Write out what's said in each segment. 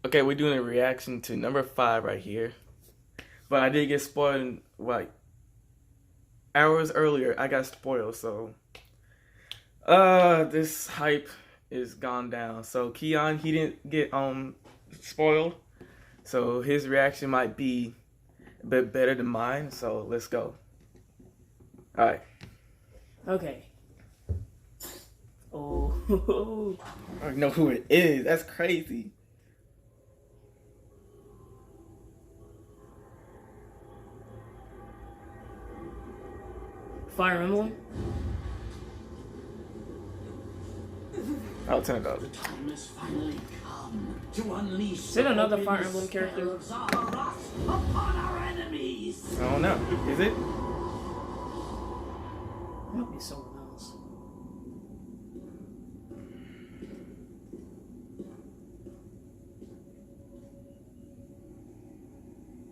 Okay, we're doing a reaction to number 5 right here. But I did get spoiled like hours earlier. I got spoiled, so this hype is gone down. So Keon, he didn't get spoiled. So his reaction might be a bit better than mine. So let's go. Alright. Okay. Oh. I don't know who it is. That's crazy. Fire Emblem? I'll turn it up. Time has finally come to unleash. Is it another Fire Emblem character? Upon our enemies. I don't know. Is it? Might be someone else.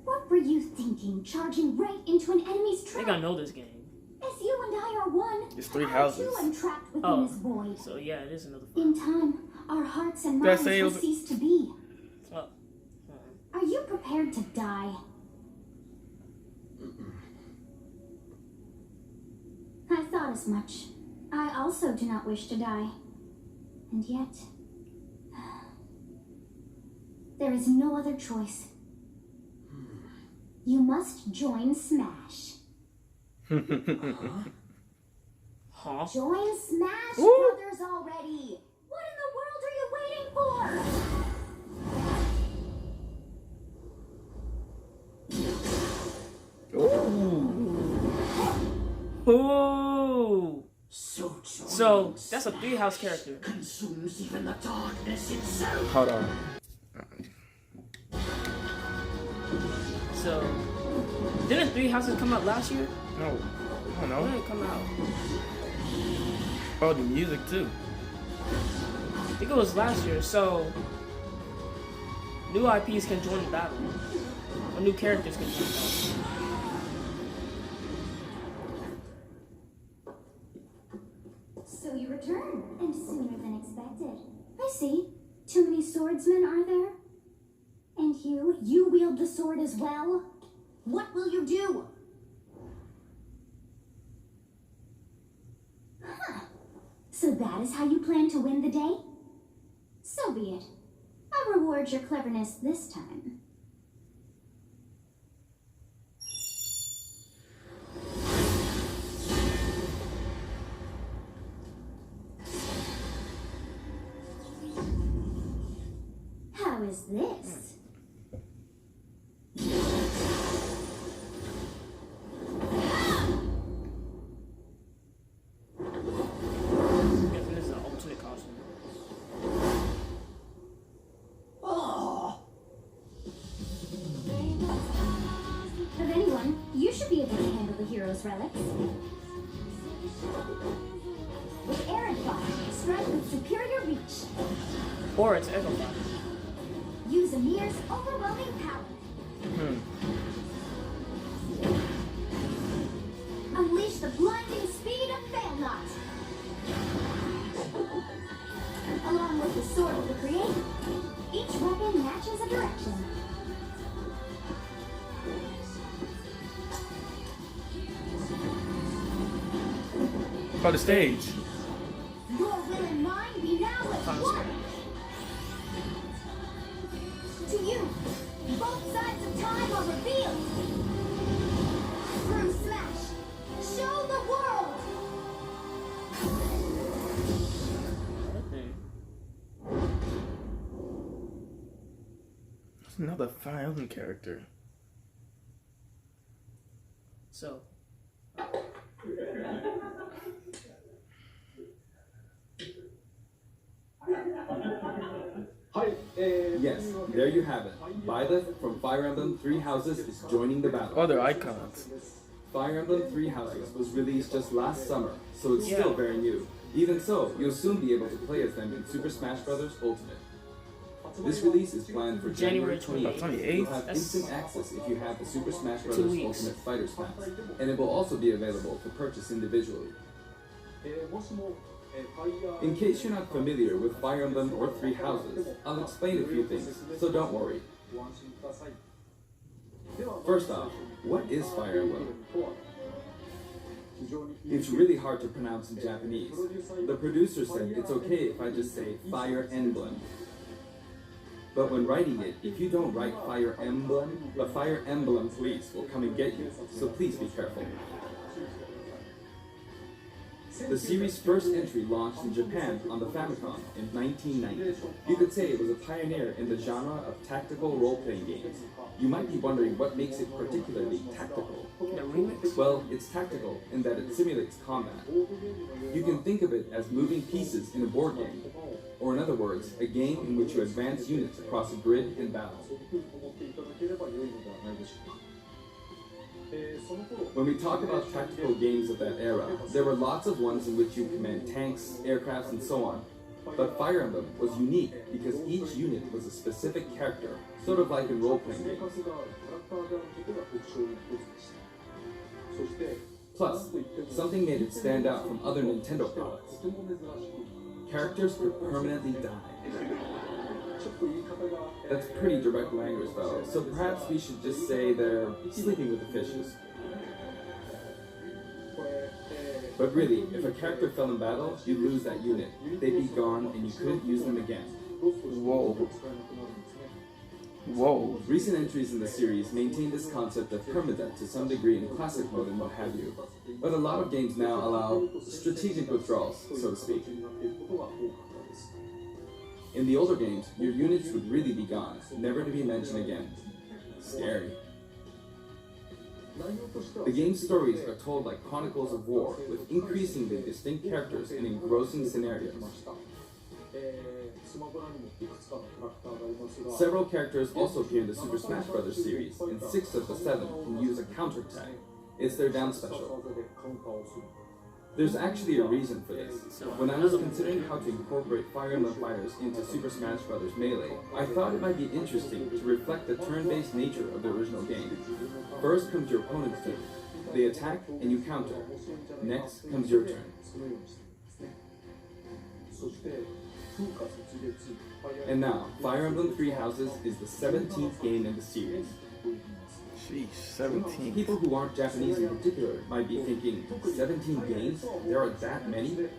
What were you thinking, charging right into an enemy's I trap? think I know this game. As you and I are one, It's 3 I houses. too am trapped within Oh. this void. So yeah, it is another Fire In time, our hearts and Did I minds say it will was- cease to be. Oh. Are you prepared to die? I thought as much. I also do not wish to die. And yet, there is no other choice. You must join Smash. Huh? Join Smash Woo! Brothers already! What in the world are you waiting for? Ooh. So joining that's a 3-house character. consumes even the darkness itself. Hold on. So didn't 3 houses come out last year? No. I don't When did know. it come out? Oh, the music too. I think it was last year. So new IPs can join the battle. Or new characters can join the battle. So you return, and sooner than expected. I see. Too many swordsmen, are there? And you wield the sword as well? What will you do? Huh. So that is how you plan to win the day? So be it. I'll reward your cleverness this time. How is this? Guessing this is an alternate costume. Oh, Of anyone, you should be able to handle the hero's relics. With Aerodbot, strike with superior reach. Or it's Echo Bot. Use Amir's overwhelming power. Unleash the blinding speed of Failnot. Along with the sword of the creator, each weapon matches a direction. Oh, the stage. Your will and mine be now at one. To you, both sides of time are revealed. Through Smash, show the world. That's another Fire Emblem character. So Yes, there you have it. Byleth from Fire Emblem Three Houses is joining the battle. Other icons. Fire Emblem Three Houses was released just last summer, so it's still Yeah. very new. Even so, you'll soon be able to play as them in Super Smash Bros. Ultimate. This release is planned for January January 28th. 28th? You'll have That's instant access if you have the Super Smash 2 Bros. weeks. Ultimate Fighters Pass, and it will also be available for purchase individually. In case you're not familiar with Fire Emblem or Three Houses, I'll explain a few things, so don't worry. First off, what is Fire Emblem? It's really hard to pronounce in Japanese. The producer said it's okay if I just say Fire Emblem. But when writing it, if you don't write Fire Emblem, the Fire Emblem police will come and get you, so please be careful. The series' first entry launched in Japan on the Famicom in 1990. You could say it was a pioneer in the genre of tactical role-playing games. You might be wondering what makes it particularly tactical. The remix? Well, it's tactical in that it simulates combat. You can think of it as moving pieces in a board game, or in other words, a game in which you advance units across a grid in battle. When we talk about tactical games of that era, there were lots of ones in which you command tanks, aircrafts, and so on. But Fire Emblem was unique because each unit was a specific character, sort of like in role-playing games. Plus, something made it stand out from other Nintendo products. Characters could permanently die. That's pretty direct language though, so perhaps we should just say they're sleeping with the fishes. But really, if a character fell in battle, you'd lose that unit. They'd be gone and you couldn't use them again. Whoa. Whoa. Recent entries in the series maintain this concept of permadeath to some degree in classic mode and what have you. But a lot of games now allow strategic withdrawals, so to speak. In the older games, your units would really be gone, never to be mentioned again. Scary. The game's stories are told like chronicles of war, with increasingly distinct characters and engrossing scenarios. Several characters also appear in the Super Smash Bros. Series, and 6 of the 7 can use a counterattack. It's their down special. There's actually a reason for this. When I was considering how to incorporate Fire Emblem fighters into Super Smash Bros. Melee, I thought it might be interesting to reflect the turn-based nature of the original game. First comes your opponent's turn. They attack and you counter. Next comes your turn. And now, Fire Emblem Three Houses is the 17th game in the series. Sheesh, 17. People who aren't Japanese in particular might be thinking, 17 games? There are that many?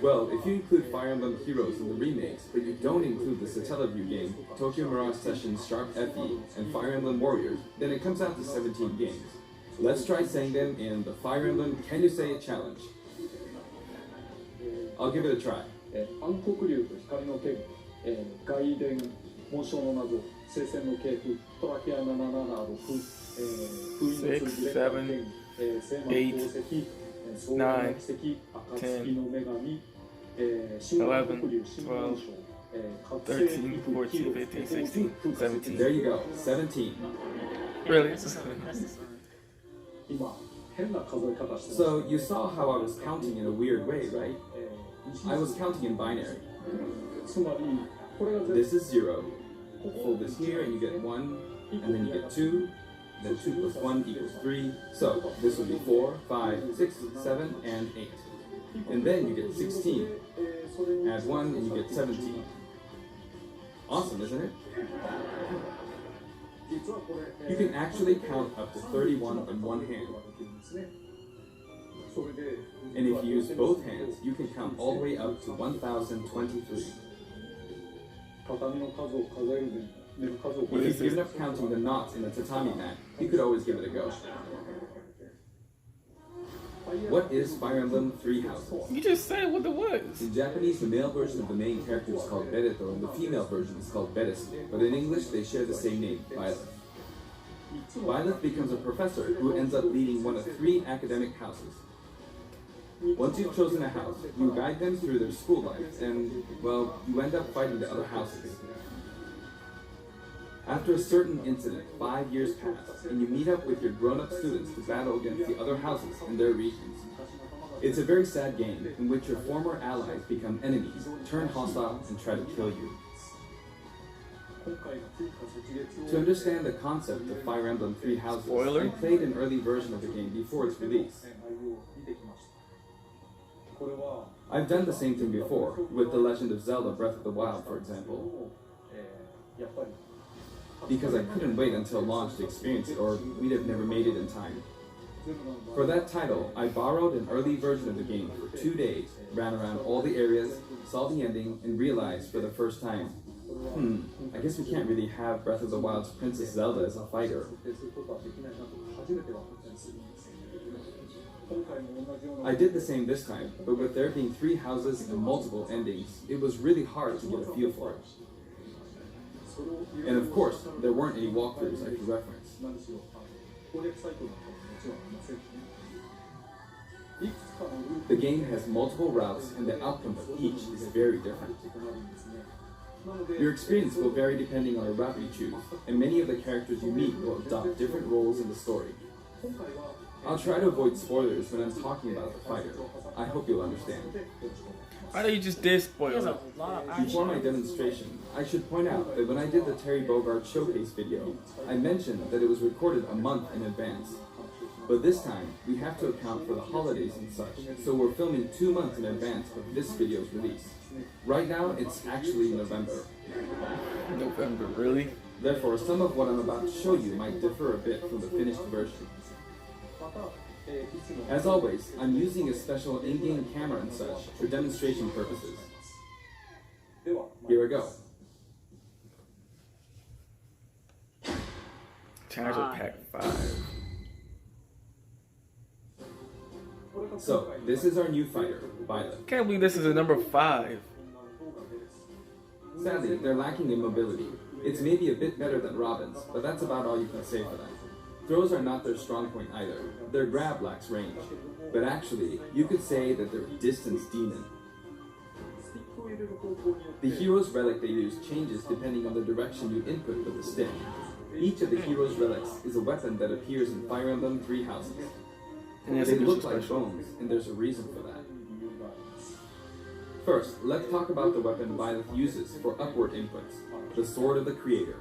Well, if you include Fire Emblem Heroes in the remakes, but you don't include the Satellaview game, Tokyo Mirage Sessions Sharp FE, and Fire Emblem Warriors, then it comes out to 17 games. Let's try saying them in the Fire Emblem Can You Say It challenge. I'll give it a try. 暗黒竜と光の剣、外伝、紋章の謎、聖戦の系譜、トラキア776、封印の剣、聖魔の宝石、総合の奇跡、暁の女神、神話の黒竜、神話の章、13, 14, 15, 16, 17. There you go, 17. Really? So you saw how I was counting in a weird way, right? I was counting in binary. This is 0. Fold this here and you get 1, and then you get 2, then 2 plus 1 equals 3. So this would be 4, 5, 6, 7, and 8. And then you get 16. Add 1 and you get 17. Awesome, isn't it? You can actually count up to 31 in one hand. And if you use both hands, you can count all the way up to 1023. If you've given up counting the knots in the tatami mat, you could always give it a go. What is Fire Emblem Three Houses? You just said what it was. In Japanese, the male version of the main character is called Byleth, and the female version is called Byleth. But in English, they share the same name, Byleth. Byleth becomes a professor who ends up leading one of 3 academic houses. Once you've chosen a house, you guide them through their school life, and, well, you end up fighting the other houses. After a certain incident, 5 years pass, and you meet up with your grown-up students to battle against the other houses in their regions. It's a very sad game in which your former allies become enemies, turn hostile, and try to kill you. To understand the concept of Fire Emblem Three Houses, Spoiler? I played an early version of the game before its release. I've done the same thing before, with The Legend of Zelda Breath of the Wild, for example, because I couldn't wait until launch to experience it, or we'd have never made it in time. For that title, I borrowed an early version of the game for 2 days, ran around all the areas, saw the ending, and realized for the first time, I guess we can't really have Breath of the Wild's Princess Zelda as a fighter. I did the same this time, but with there being 3 houses and multiple endings, it was really hard to get a feel for it. And of course, there weren't any walkthroughs I could reference. The game has multiple routes, and the outcome of each is very different. Your experience will vary depending on the route you choose, and many of the characters you meet will adopt different roles in the story. I'll try to avoid spoilers when I'm talking about the fighter. I hope you'll understand. Why don't you just did He spoil has it? a lot of action. Before my demonstration, I should point out that when I did the Terry Bogard showcase video, I mentioned that it was recorded a month in advance. But this time, we have to account for the holidays and such, so we're filming 2 months in advance of this video's release. Right now, it's actually November. November, really? Therefore, some of what I'm about to show you might differ a bit from the finished version. As always, I'm using a special in-game camera and such for demonstration purposes. Here we go. Challenger Pack 5. So, this is our new fighter, Byleth. Can't believe this is a number 5. Sadly, they're lacking in mobility. It's maybe a bit better than Robin's, but that's about all you can say for them. Throws are not their strong point either. Their grab lacks range. But actually, you could say that they're a distance demon. The hero's relic they use changes depending on the direction you input with the stick. Each of the hero's relics is a weapon that appears in Fire Emblem 3 houses. And They look like bones, and there's a reason for that. First, let's talk about the weapon Byleth uses for upward inputs, the Sword of the Creator.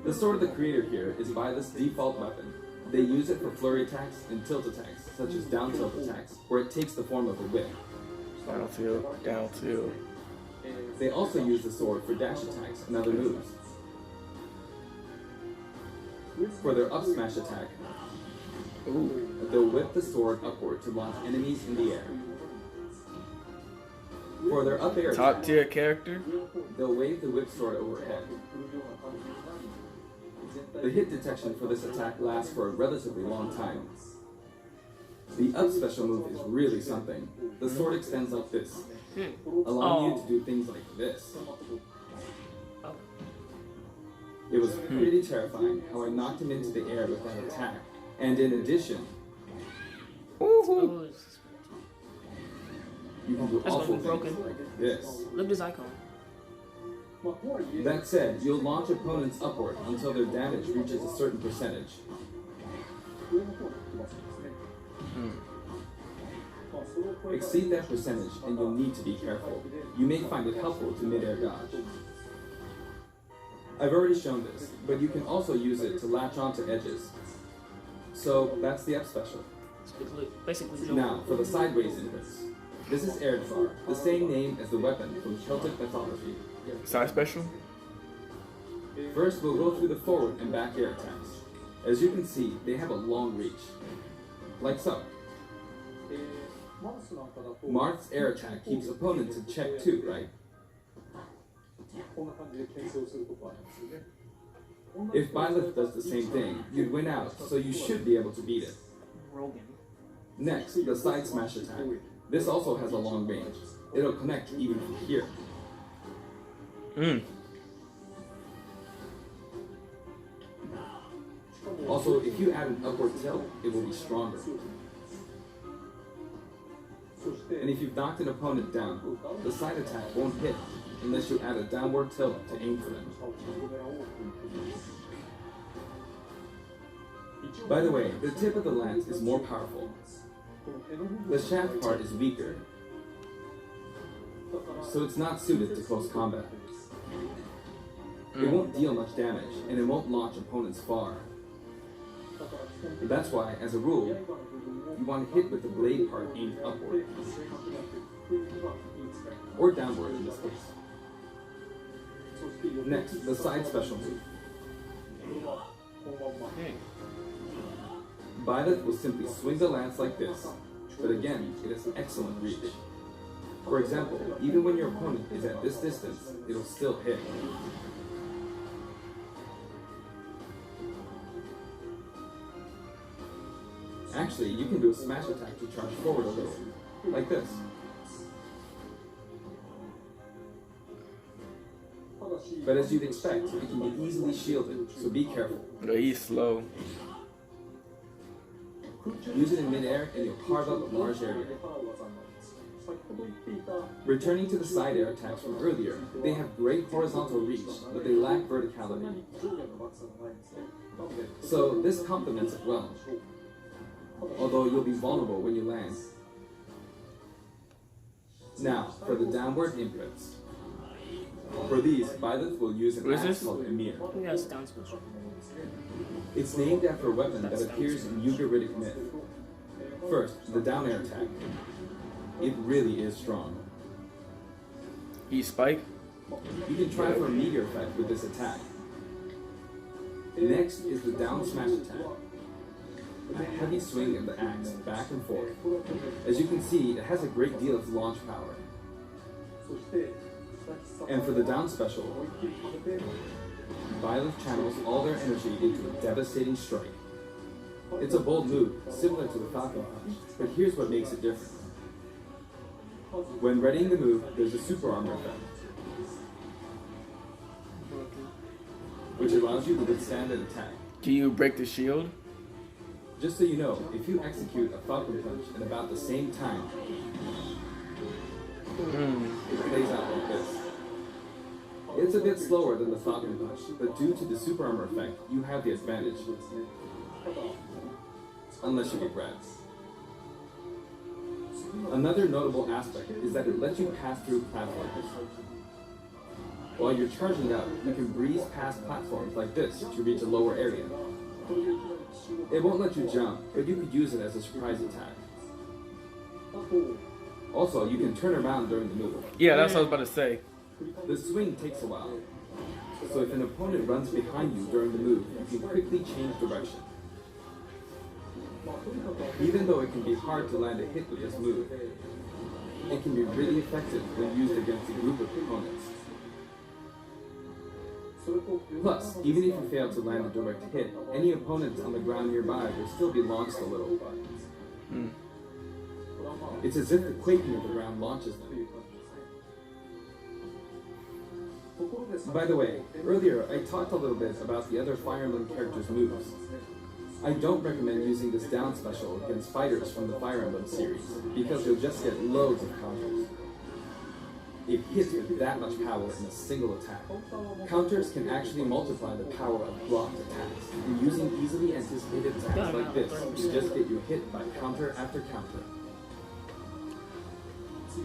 The Sword of the Creator here is Byleth's default weapon. They use it for flurry attacks and tilt attacks, such as down tilt attacks, where it takes the form of a whip. Down tilt, down tilt. They also use the sword for dash attacks and other moves. For their up smash attack, they'll whip the sword upward to launch enemies in the air. For their up air Top attack, tier character? they'll wave the whip sword overhead. The hit detection for this attack lasts for a relatively long time. The up special move is really something. The sword extends like this, allowing you to do things like this. It was pretty terrifying how I knocked him into the air with that attack. And in addition, Oh, you can do That's awful gonna be things broken. like this. look at this icon. That said, you'll launch opponents upward until their damage reaches a certain percentage. Exceed that percentage and you'll need to be careful. You may find it helpful to mid-air dodge. I've already shown this, but you can also use it to latch onto edges. So that's the up special. Basically, Now, for the sideways inputs. This is Erdvar, the same name as the weapon from Celtic mythology. Side special? First, we'll go through the forward and back air attacks. As you can see, they have a long reach. Like so. Marth's air attack keeps opponents in check too, right? If Byleth does the same thing, you'd win out, so you should be able to beat it. Next, the side smash attack. This also has a long range. It'll connect even from here. Also, if you add an upward tilt, it will be stronger. And if you've knocked an opponent down, the side attack won't hit unless you add a downward tilt to aim for them. By the way, the tip of the lance is more powerful. The shaft part is weaker, so it's not suited to close combat. It won't deal much damage, and it won't launch opponents far. That's why, as a rule, you want to hit with the blade part aimed upward. or downward in this case. Next, the side special move. Byleth will simply swing the lance like this, but again, it has excellent reach. For example, even when your opponent is at this distance, it'll still hit. Actually, you can do a smash attack to charge forward a little, like this. But as you'd expect, it can be easily shielded, so be careful. No, he's slow. Use it in midair and you'll carve up a large area. Returning to the side air attacks from earlier, they have great horizontal reach, but they lack verticality. So this complements it well, although you'll be vulnerable when you land. Now, for the downward inputs. For these, Byleth will use an axe called Emir. Who has down special? It's named after a weapon that appears in Ugaritic myth. First, the down air attack. It really is strong. E-spike? You can try for a meteor effect with this attack. Next is the down smash attack. A heavy swing of the axe back and forth. As you can see, it has a great deal of launch power. And for the down special, Byleth channels all their energy into a devastating strike. It's a bold move, similar to the Falcon Punch, but here's what makes it different. When readying the move, there's a super armor effect, which allows you to withstand an attack. Can you break the shield? Just so you know, if you execute a Falcon Punch at about the same time, it plays out like this. It's a bit slower than the Falcon Punch, but due to the super armor effect, you have the advantage. Unless you get reds. Another notable aspect is that it lets you pass through platforms. While you're charging up, you can breeze past platforms like this to reach a lower area. It won't let you jump, but you could use it as a surprise attack. Also, you can turn around during the move. Yeah, that's what I was about to say. The swing takes a while, so if an opponent runs behind you during the move, you can quickly change direction. Even though it can be hard to land a hit with this move, it can be really effective when used against a group of opponents. Plus, even if you fail to land a direct hit, any opponents on the ground nearby will still be launched a little. It's as if the quaking of the ground launches them. By the way, earlier I talked a little bit about the other Fire Emblem characters' moves. I don't recommend using this down special against fighters from the Fire Emblem series, because you'll just get loads of counters. It hits with that much power in a single attack. Counters can actually multiply the power of blocked attacks, and using easily anticipated attacks like this will just get you hit by counter after counter.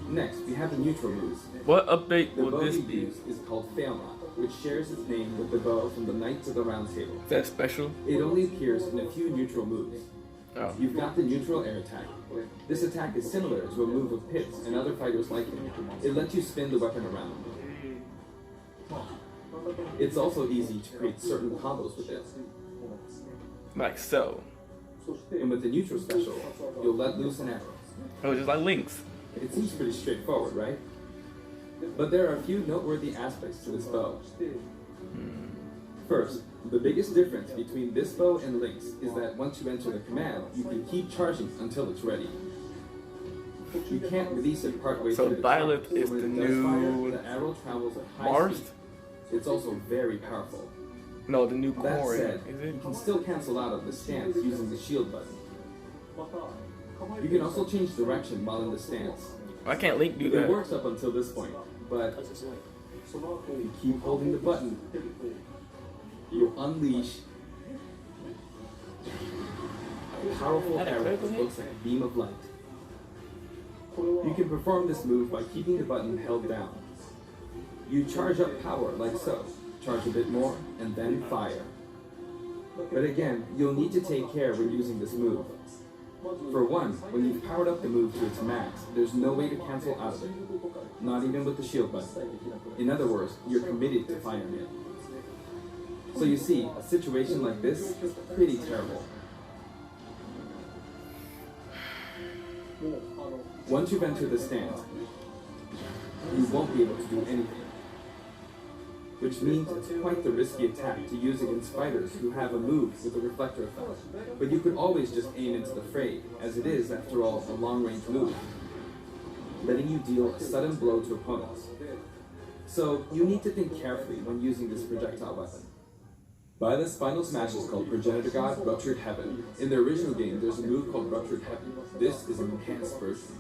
Next, we have the neutral moves. What update The will bow this he be? used is called Failnaught, which shares its name with the bow from the Knights of the Round Table. Is that special? It only appears in a few neutral moves. Oh. You've got the neutral air attack. This attack is similar to a move of Pit's and other fighters like him. It lets you spin the weapon around. It's also easy to create certain combos with it. Like so. And with the neutral special, you'll let loose an arrow. Oh, just like Link's. It seems pretty straightforward, right? But there are a few noteworthy aspects to this bow. First, the biggest difference between this bow and Link's is that once you enter the command, you can keep charging until it's ready. You can't release it partway So through the Byleth charge, is so when the it does fire, new the arrow travels at high Mars? speed. It's also very powerful. No, the new That core. said, Is you it? can still cancel out of the stance using the shield button. You can also change direction while in the stance. Why can't Link do It that? works up until this point, but Because it's Link. if you keep holding the button, you'll unleash a powerful That a arrow that critical hit? looks like a beam of light. You can perform this move by keeping the button held down. You charge up power like so, charge a bit more, and then fire. But again, you'll need to take care when using this move. For one, when you've powered up the move to its max, there's no way to cancel out of it. Not even with the shield button. In other words, you're committed to firing it. So you see, a situation like this is pretty terrible. Once you've entered the stand, you won't be able to do anything. Which means it's quite the risky attack to use against fighters who have a move with a reflector effect. But you could always just aim into the fray, as it is, after all, a long-range move, letting you deal a sudden blow to opponents. So you need to think carefully when using this projectile weapon. Byleth's final smash is called Progenitor God Ruptured Heaven. In the original game, there's a move called Ruptured Heaven. This is an enhanced version.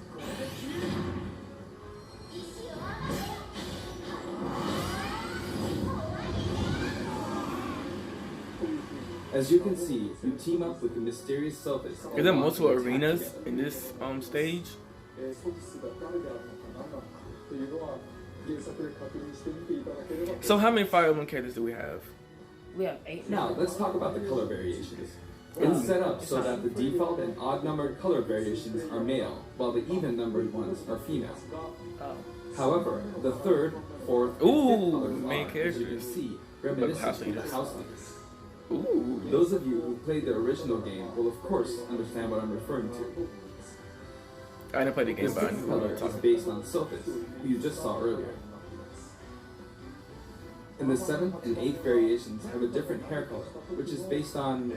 As you can see, you team up with the mysterious Sophist. Is there multiple arenas in this stage? So how many Fire Emblem characters do we have? We have 8 now. Let's talk about the color variations. It's set up so that the default and odd-numbered color variations are male, while the even-numbered ones are female. However, the third, fourth, and fifth colors main are, characters. as you can see, reminiscent of the house leaders. Ooh. Those of you who played the original game will of course understand what I'm referring to. I didn't play the game, The but I sixth knew what color you were is talking based on Sophist, who you just saw earlier. And the seventh and eighth variations have a different hair color, which is based on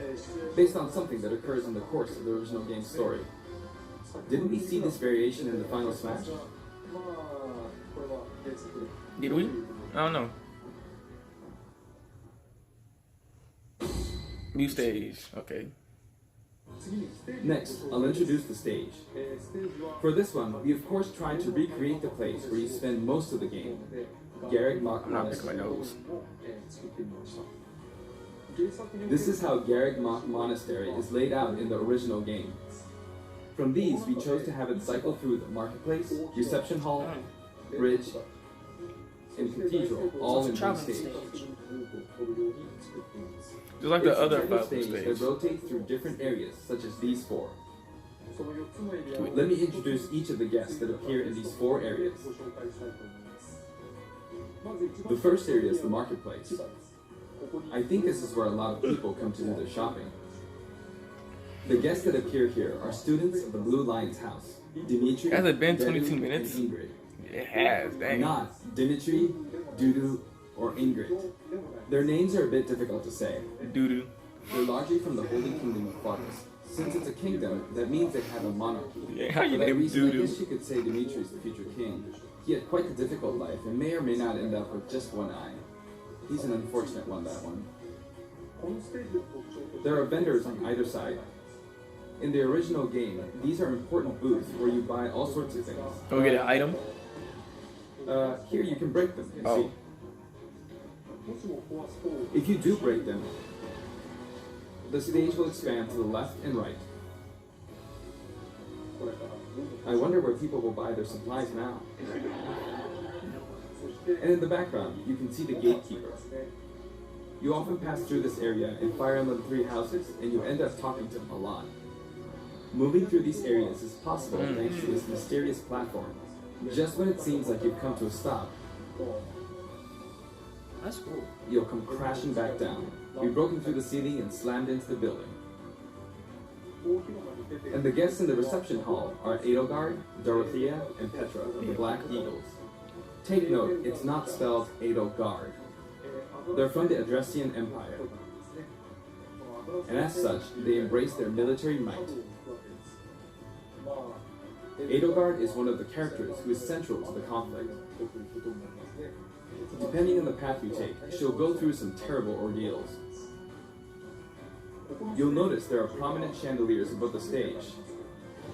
something that occurs in the course of the original game's story. Didn't we see this variation in the final smash? Did we? I don't know. New stage, okay. Next, I'll introduce the stage. For this one, we of course tried to recreate the place where you spend most of the game, Garreg Mach I'm not picking my nose. This is how Garreg Mach Monastery is laid out in the original game. From these, we chose to have it cycle through the marketplace, reception hall, bridge, and cathedral, all in one stage. Just like the other Fire Fire Emblem stage that stage. rotates through different areas, such as these four. Let me introduce each of the guests that appear in these four areas. The first area is the marketplace. I think this is where a lot of people come to do their shopping. The guests that appear here are students of the Blue Lion's house. Dimitri, Has it been Dedu, 22 and minutes? Ingrid. It has, dang. Not Dimitri, Dudu, or Ingrid. Their names are a bit difficult to say. Doo-doo. They're largely from the Holy Kingdom of Fargus. Since it's a kingdom, that means they have a monarchy. Yeah, how you For that name reason, I Doo-doo? guess you could say Dimitri is the future king. He had quite a difficult life and may or may not end up with just one eye. He's an unfortunate one, that one. There are vendors on either side. In the original game, these are important booths where you buy all sorts of things. Can we get an item? Here you can break them, you Oh. see. If you do break them, the stage will expand to the left and right. I wonder where people will buy their supplies now. And in the background, you can see the gatekeeper. You often pass through this area in Fire Emblem 3 houses, and you end up talking to them a lot. Moving through these areas is possible thanks to this mysterious platform. Just when it seems like you've come to a stop, That's cool. you'll come crashing back down. You've broken through the ceiling and slammed into the building. And the guests in the reception hall are Edelgard, Dorothea, and Petra, the Black Eagles. Take note, it's not spelled Edelgard. They're from the Adressian Empire. And as such, they embrace their military might. Edelgard is one of the characters who is central to the conflict. Depending on the path you take, she'll go through some terrible ordeals. You'll notice there are prominent chandeliers above the stage.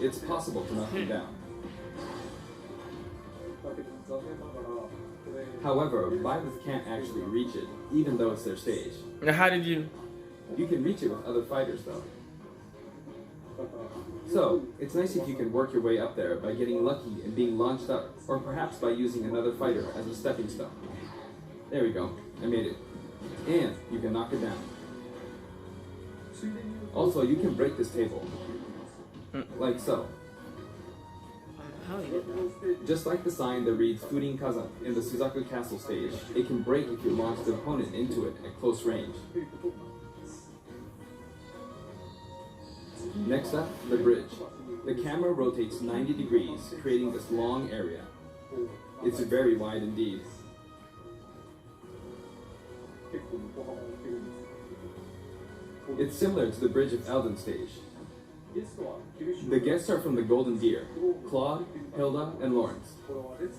It's possible to knock them down. However, Byleth can't actually reach it, even though it's their stage. Now, how did you? You can reach it with other fighters, though. So, it's nice if you can work your way up there by getting lucky and being launched up, or perhaps by using another fighter as a stepping stone. There we go, I made it. And you can knock it down. Also, you can break this table. Like so. How do you get that? Just like the sign that reads Furin Kazan in the Suzaku Castle stage, it can break if you launch the opponent into it at close range. Next up, the bridge. The camera rotates 90 degrees, creating this long area. It's very wide indeed. It's similar to the Bridge of Elden stage. The guests are from the Golden Deer, Claude, Hilda, and Lawrence.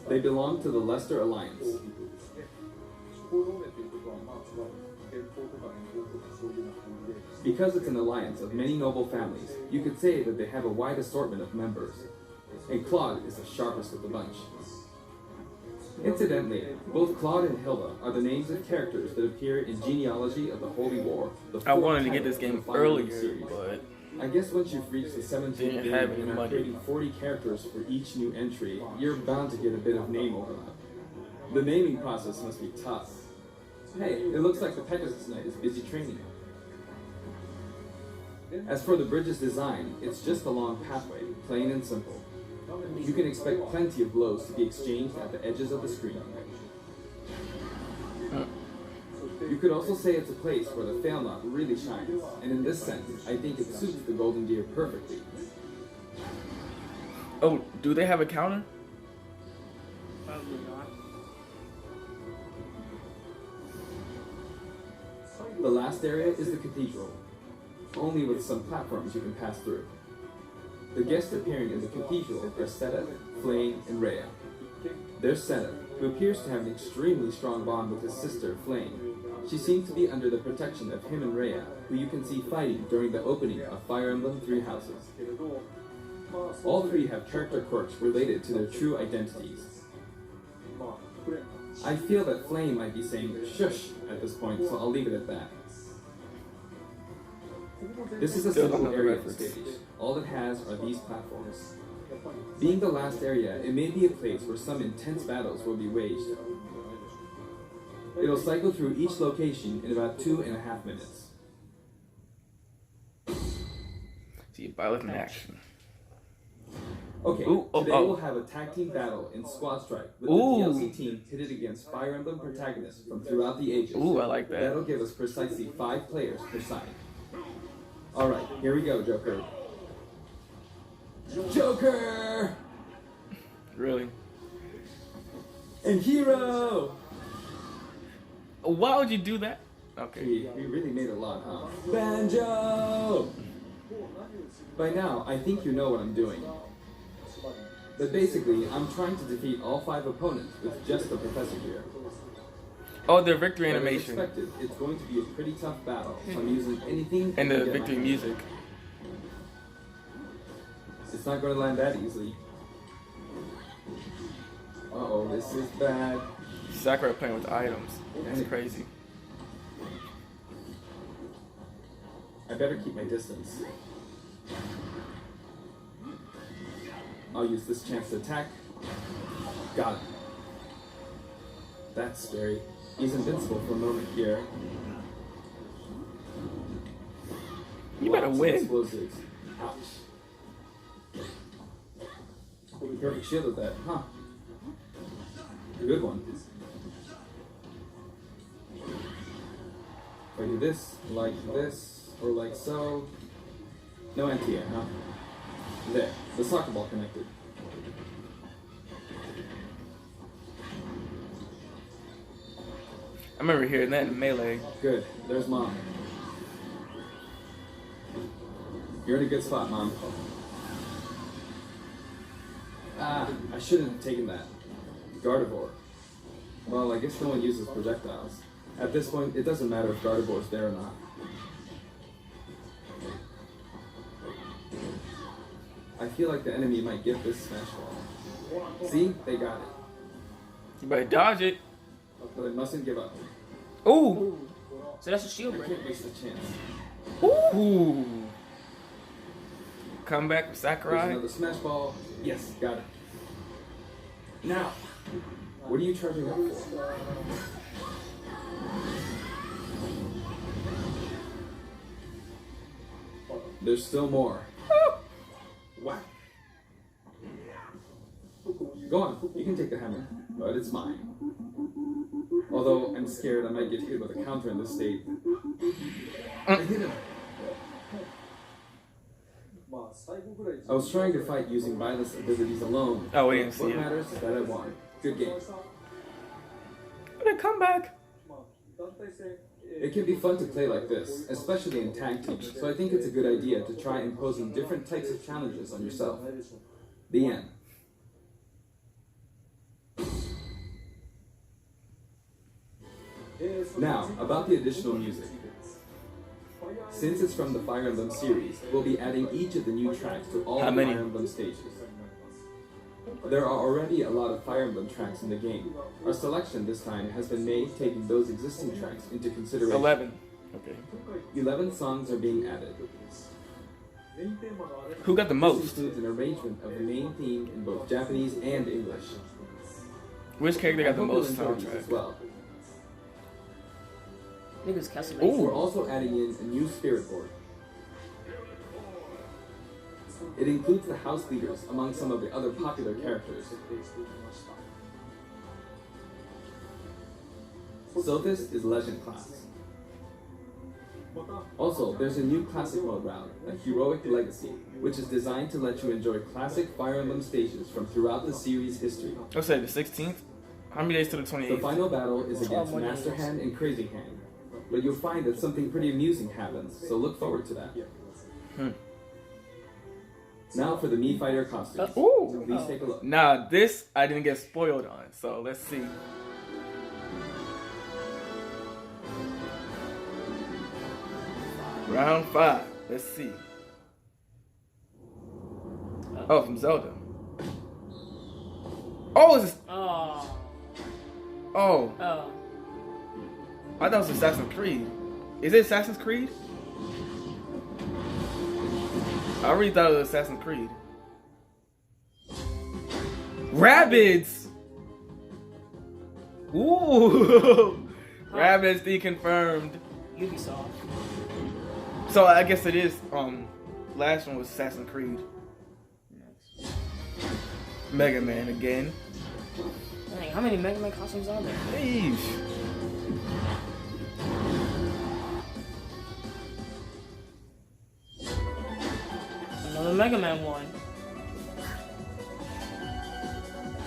They belong to the Leicester Alliance. Because it's an alliance of many noble families, you could say that they have a wide assortment of members. And Claude is the sharpest of the bunch. Incidentally, both Claude and Hilda are the names of characters that appear in Genealogy of the Holy War. I wanted to get this game earlier, but I guess once you've reached the 17th didn't game have any and are money. creating 40 characters for each new entry, you're bound to get a bit of name overlap. The naming process must be tough. Hey, it looks like the Pegasus Knight is busy training. As for the bridge's design, it's just a long pathway, plain and simple. You can expect plenty of blows to be exchanged at the edges of the screen. You could also say it's a place where the fail knot really shines, and in this sense, I think it suits the Golden Deer perfectly. oh, do they have a counter? Probably not. The last area is the cathedral, only with some platforms you can pass through. The guests appearing in the cathedral are Seta, Flame, and Rhea. There's Seta, who appears to have an extremely strong bond with his sister, Flame. She seems to be under the protection of him and Rhea, who you can see fighting during the opening of Fire Emblem Three Houses. All three have character quirks related to their true identities. I feel that Flame might be saying shush at this point, so I'll leave it at that. This is a simple area of stage. All it has are these platforms. Being the last area, it may be a place where some intense battles will be waged. It'll cycle through each location in about 2.5 minutes. See, Byleth in action. Okay, Ooh, oh, today oh. we'll have a tag team battle in Squad Strike with Ooh. the DLC team pitted against Fire Emblem protagonists from throughout the ages. Ooh, I like that. That'll give us precisely 5 players per side. Alright, here we go, Joker. Joker! Really? And Hero! Why would you do that? Okay. We really made a lot, huh? Banjo! By now, I think you know what I'm doing. But basically, I'm trying to defeat all 5 opponents with just the professor here. Oh, their victory But as animation expected, it's going to be a pretty tough battle, so I'm using anything and to the get my victory hands. music. It's not going to land that easily. Uh-oh, this is bad. Sakurai playing with the items. That's crazy. I better keep my distance. I'll use this chance to attack. Got it. That's scary. He's invincible for a moment here. You better Lots of win. Explosives. Ouch. Perfect shield with that, huh? Good one. If I do this, or like so. No anti-air, huh? There, the soccer ball connected. I remember hearing that in Melee. Good, there's Mom. You're in a good spot, Mom. Ah, I shouldn't have taken that. Gardevoir. Well, I guess no one uses projectiles. At this point, it doesn't matter if Gardevoir's there or not. I feel like the enemy might get this smash ball. See? They got it. You better dodge it. But I mustn't give up. Ooh. Ooh. So that's a shield I break. can't waste a chance. Ooh. Comeback from There's Sakurai. another smash ball. Yes, got it. Now, what are you charging up for? There's still more. Whack. Go on, you can take the hammer, but it's mine. Although I'm scared I might get hit with a counter in this state. I hit him. I was trying to fight using Byleth's abilities alone. Oh, we didn't see What it. matters is that I won. Good game. What a comeback! It can be fun to play like this, especially in tag teams, so I think it's a good idea to try imposing different types of challenges on yourself. The end. Now, about the additional music. Since it's from the Fire Emblem series, we'll be adding each of the new tracks to all How the many? Fire Emblem stages. There are already a lot of Fire Emblem tracks in the game. Our selection this time has been made taking those existing tracks into consideration. 11. Okay. 11 songs are being added. Who got the This most? includes an arrangement of the main theme in both Japanese and English. Which character got the I hope you'll most enjoy these as soundtrack? well. Niggas Castlevania. Ooh. We're also adding in a new spirit board. It includes the house leaders among some of the other popular characters. Sothis is Legend class. Also, there's a new classic mode route, a Heroic Legacy, which is designed to let you enjoy classic Fire Emblem stages from throughout the series' history. Let's say the 16th. How many days to the The 28th? final battle is against 12 Master days. Hand and Crazy Hand, but you'll find that something pretty amusing happens, so look forward to that. Now for the Mii Fighter costumes. Ooh. Please take a look. Nah, this I didn't get spoiled on, so let's see. Round 5. Let's see. Oh, from Zelda. Oh, is this? Oh. Oh, Oh. I thought it was Assassin's Creed. Is it Assassin's Creed? I really thought it was Assassin's Creed. Rabbids! Ooh! Rabbids deconfirmed. Ubisoft. So I guess it is, last one was Assassin's Creed. Mega Man again. Dang, how many Mega Man costumes are there? Eesh. Another Mega Man one.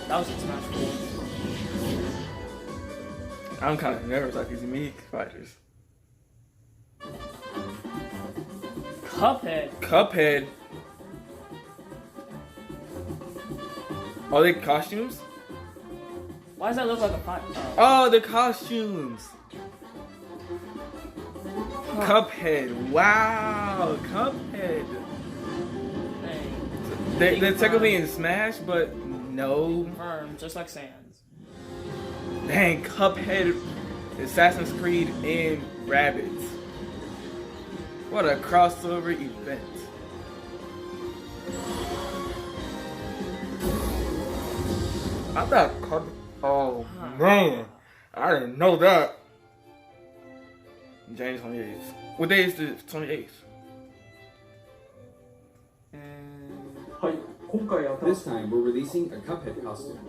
That was a Smash 4. I'm kind of nervous about these Mii fighters. Cuphead. Cuphead. Are they costumes? Why does that look like a fight? Oh, the costumes. Cuphead. Wow, Cuphead. Dang. They're technically in Smash, but no. Firm, just like Sans. Dang, Cuphead, Assassin's Creed, and Rabbids. What a crossover event. I thought oh man, I didn't know that. January 28th. What day is the 28th? This time, we're releasing a Cuphead costume.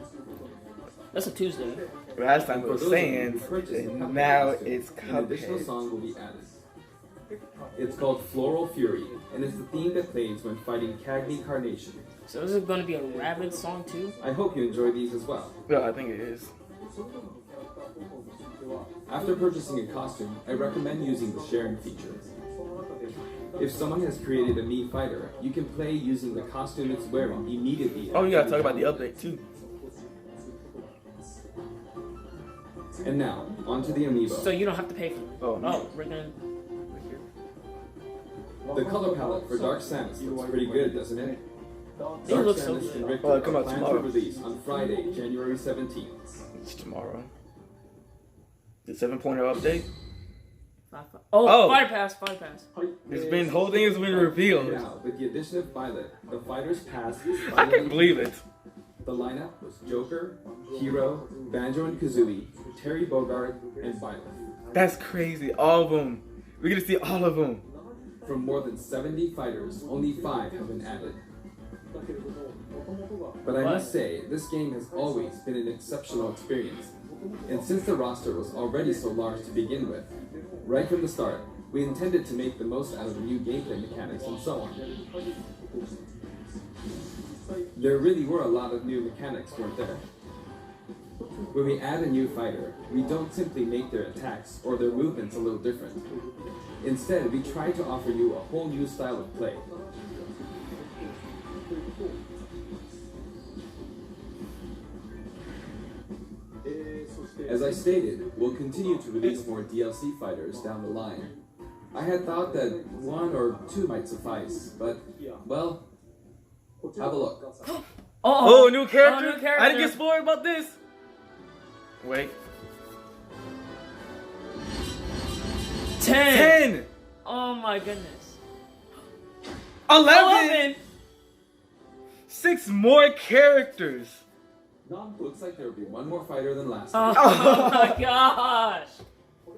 That's a Tuesday. Last time it For was those of you Sans, who purchased the and Cuphead now costume, it's an additional Cuphead. song will be added. It's called Floral Fury, and it's the theme that plays when fighting Cagney Carnation. So this is going to be a Rabid song too? I hope you enjoy these as well. Yeah, I think it is. After purchasing a costume, I recommend using the sharing feature. If someone has created a Mii fighter, you can play using the costume it's wearing immediately. Oh, you gotta after talk about the download. update too. And now, onto the amiibo. So you don't have to pay for it. Oh, no. Oh, we're going The color palette for Dark Samus looks pretty good, doesn't it? It Dark looks so Samus good. and Richter Oh, it'll come are out planned tomorrow. for release on Friday, January 17th. It's tomorrow. The 7.0 update. Oh, Oh. Fire Pass, Fire Pass. It's been whole thing has been revealed. Now, with the addition of Byleth, the Fighters Pass is I finally can't believe it. The lineup was Joker, Hero, Banjo and Kazooie, Terry Bogard, and Byleth. That's crazy. All of them. We get to see all of them. From more than 70 fighters, only 5 have been added. But I must say, this game has always been an exceptional experience. And since the roster was already so large to begin with, right from the start, we intended to make the most out of the new gameplay mechanics and so on. There really were a lot of new mechanics, weren't there? When we add a new fighter, we don't simply make their attacks or their movements a little different. Instead, we try to offer you a whole new style of play. As I stated, we'll continue to release more DLC fighters down the line. I had thought that 1 or 2 might suffice, but, well, have a look. Oh, new character? new character. I didn't get spoiled about this. Wait. 10. Oh my goodness. 11. 6 more characters. Looks like there will be one more fighter than last time. Oh my gosh.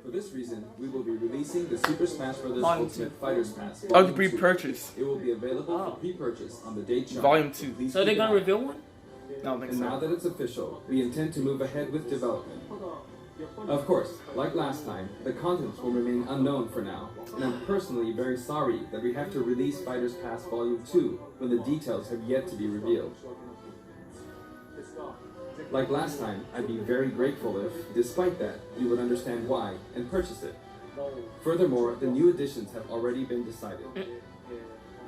For this reason, we will be releasing the Super Smash Bros. Volume Ultimate 2. Fighters Pass. Oh, Volume the pre-purchase. 2. It will be available for pre-purchase on the date chart. Volume 2. Please So they're keep gonna an eye. reveal one? I don't think And now so. that it's official, we intend to move ahead with development. Of course, like last time, the contents will remain unknown for now, and I'm personally very sorry that we have to release Fighters Pass Volume 2 when the details have yet to be revealed. Like last time, I'd be very grateful if, despite that, you would understand why and purchase it. Furthermore, the new additions have already been decided.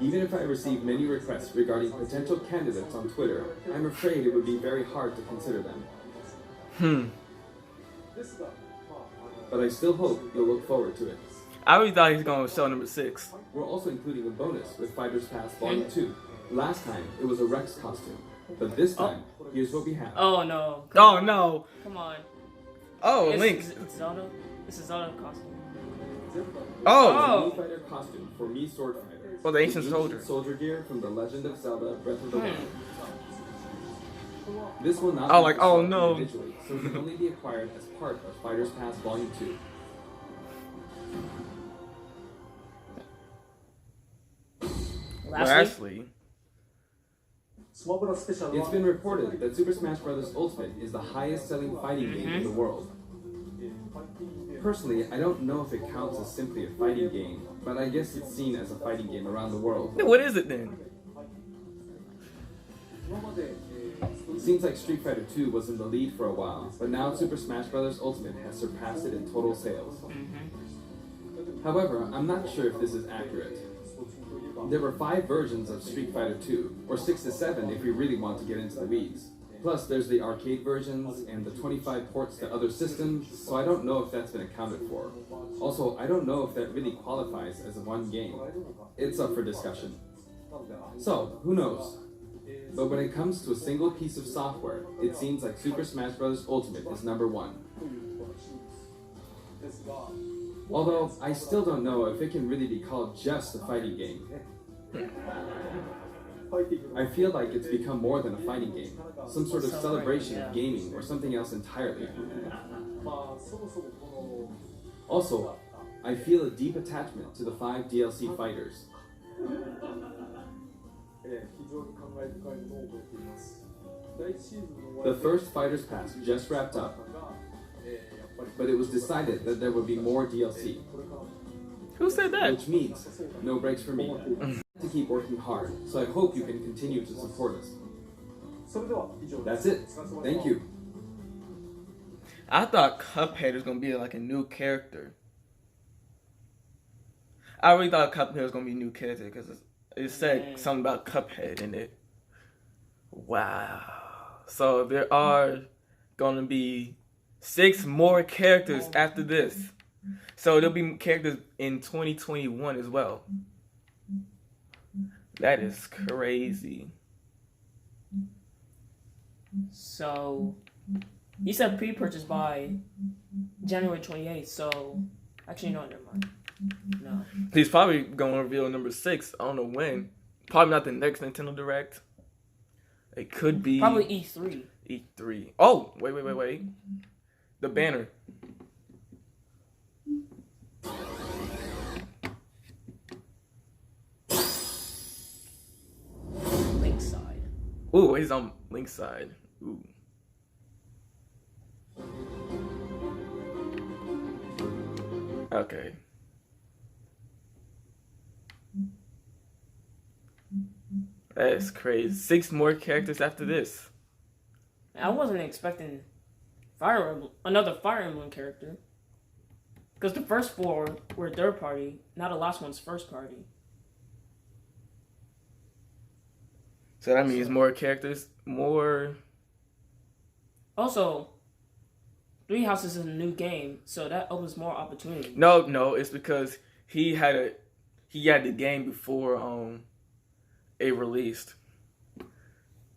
Even if I receive many requests regarding potential candidates on Twitter, I'm afraid it would be very hard to consider them. But I still hope you'll look forward to it. I really thought he was going to show number 6. We're also including a bonus with Fighters Pass Volume 2. Last time, it was a Rex costume. But this time, here's what we have. Oh no. Oh no. Come on. Oh, It's- Link. It's Zelda. This is Zelda costume. Oh. It's a Mii Fighter costume for Mii Sword Fighter. Well, the ancient soldier. Soldier gear from The Legend of Zelda Breath of the Wild. This will not Oh, be like, sold oh, no. individually, so it can only be acquired as part of Fighters Pass Volume 2. Lastly. It's been reported that Super Smash Bros. Ultimate is the highest selling fighting game in the world. Personally, I don't know if it counts as simply a fighting game, but I guess it's seen as a fighting game around the world. What is it then? It seems like Street Fighter 2 was in the lead for a while, but now Super Smash Bros. Ultimate has surpassed it in total sales. However, I'm not sure if this is accurate. There were 5 versions of Street Fighter 2, or 6 to 7 if we really want to get into the weeds. Plus, there's the arcade versions and the 25 ports to other systems, so I don't know if that's been accounted for. Also, I don't know if that really qualifies as one game. It's up for discussion. So, who knows? But when it comes to a single piece of software, it seems like Super Smash Bros. Ultimate is number 1. Although, I still don't know if it can really be called just a fighting game. I feel like it's become more than a fighting game, some sort of celebration of gaming or something else entirely. Also, I feel a deep attachment to the 5 DLC fighters. The first Fighters Pass just wrapped up, but it was decided that there would be more DLC. Who said that? Which means no breaks for me. To keep working hard, so I hope you can continue to support us. That's it. Thank you. I thought Cuphead was going to be like a new character. I really thought Cuphead was going to be a new character because it said something about Cuphead in it. Wow. So there are going to be 6 more characters after this. So there'll be characters in 2021 as well. That is crazy. So, you said pre-purchase by January 28th, so... Actually, no, never mind. No. He's probably going to reveal number 6. I don't know when. Probably not the next Nintendo Direct. It could be... Probably E3. E3. Oh, wait. The banner. Link side. Ooh, he's on Link's side. Ooh. Okay. That's crazy. 6 more characters after this. I wasn't expecting another Fire Emblem character. Because the first 4 were third party, now the last one's first party. So that means more characters, more. Also, Three Houses is a new game, so that opens more opportunities. No, it's because he had the game before it released.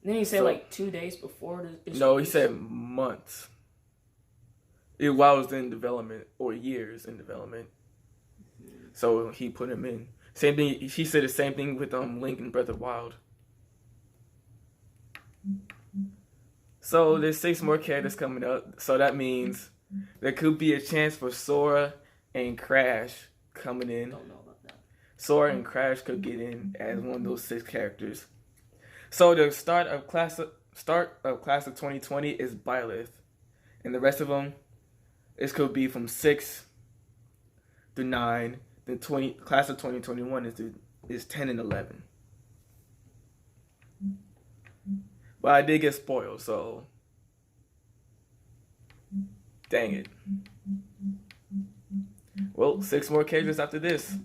Then he said like 2 days before No, he said months. While it was in development, or years in development. So he put him in. Same thing. He said the same thing with Link and Breath of the Wild. So there's 6 more characters coming up. So that means there could be a chance for Sora and Crash coming in. Don't know about that. Sora and Crash could get in as one of those 6 characters. So the start of class of 2020 is Byleth, and the rest of them, this could be from 6 to 9. The class of 2021 is 10 and 11. But I did get spoiled, so dang it. Well, 6 more characters after this.